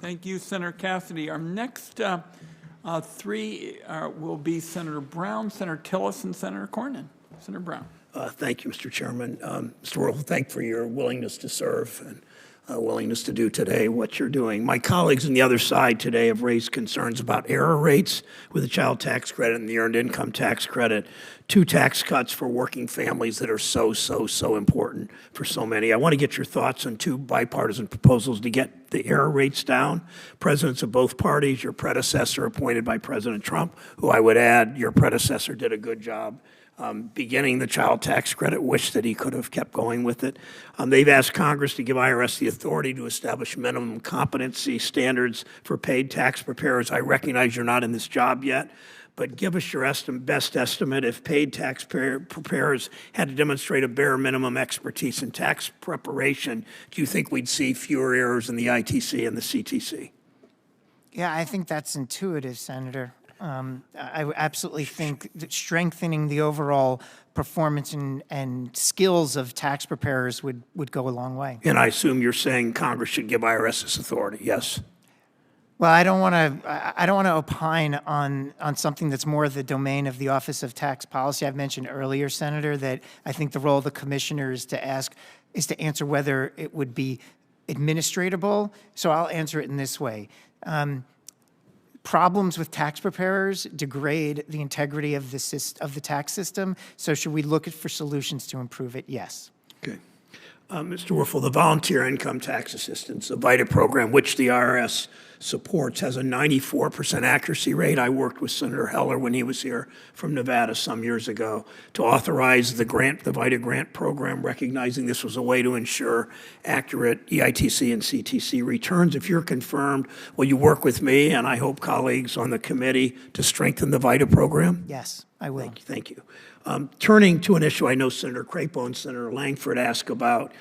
Thank you, Senator Cassidy. Our next three will be Senator Brown, Senator Tillis, and Senator Cornyn. Senator Brown. Thank you, Mr. Chairman. Mr. Werfel, thank you for your willingness to serve and willingness to do today what you're doing. My colleagues on the other side today have raised concerns about error rates with the child tax credit and the earned income tax credit, two tax cuts for working families that are so important for so many. I want to get your thoughts on two bipartisan proposals to get the error rates down. Presidents of both parties, your predecessor appointed by President Trump, who I would add your predecessor did a good job beginning the child tax credit, wish that he could have kept going with it. They've asked Congress to give IRS the authority to establish minimum competency standards for paid tax preparers. I recognize you're not in this job yet, but give us your best estimate if paid tax preparers had to demonstrate a bare minimum expertise in tax preparation. Do you think we'd see fewer errors in the ITC and the CTC? Yeah, I think that's intuitive, Senator. I absolutely think that strengthening the overall performance and skills of tax preparers would go a long way. And I assume you're saying Congress should give IRS this authority, yes? Well, I don't want to opine on something that's more the domain of the Office of Tax Policy. I've mentioned earlier, Senator, that I think the role of the commissioner is to answer whether it would be administratable. So I'll answer it in this way. Problems with tax preparers degrade the integrity of the tax system. So should we look for solutions to improve it? Yes. Okay. Mr. Werfel, the Volunteer Income Tax Assistance, the VITA program, which the IRS supports, has a 94% accuracy rate. I worked with Senator Heller when he was here from Nevada some years ago to authorize the VITA grant program, recognizing this was a way to ensure accurate EITC and CTC returns. If you're confirmed, will you work with me and I hope colleagues on the committee to strengthen the VITA program? Yes, I will. Thank you. Turning to an issue I know Senator Crapo and Senator Langford asked about,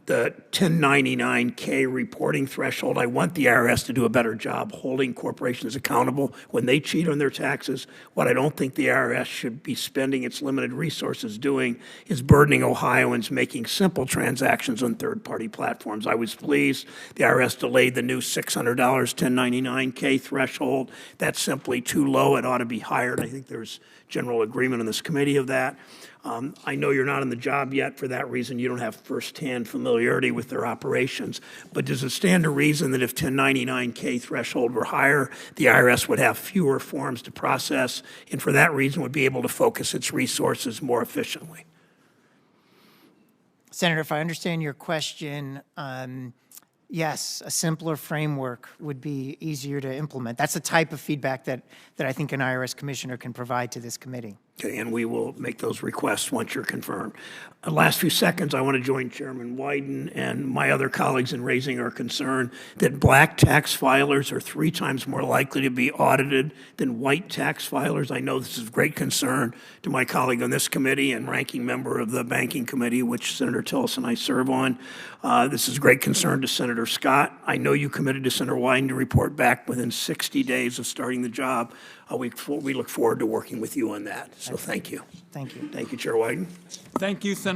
the 1099-K reporting threshold. I want the IRS to do a better job holding corporations accountable when they cheat on their taxes. What I don't think the IRS should be spending its limited resources doing is burdening Ohioans making simple transactions on third-party platforms. I was pleased the IRS delayed the new $600 1099-K threshold. That's simply too low. It ought to be higher. I think there's general agreement on this committee of that. I know you're not in the job yet. For that reason, you don't have firsthand familiarity with their operations. But does it stand to reason that if 1099-K threshold were higher, the IRS would have fewer forms to process, and for that reason would be able to focus its resources more efficiently? Senator, if I understand your question, yes, a simpler framework would be easier to implement. That's the type of feedback that I think an IRS commissioner can provide to this committee. Okay, and we will make those requests once you're confirmed. Last few seconds, I want to join Chairman Wyden and my other colleagues in raising our concern that black tax filers are 3 times more likely to be audited than white tax filers. I know this is of great concern to my colleague on this committee and ranking member of the Banking Committee, which Senator Tillis and I serve on. This is great concern to Senator Scott. I know you committed to Senator Wyden to report back within 60 days of starting the job. We look forward to working with you on that. So thank you. Thank you. Thank you, Chair Wyden. Thank you, Senator.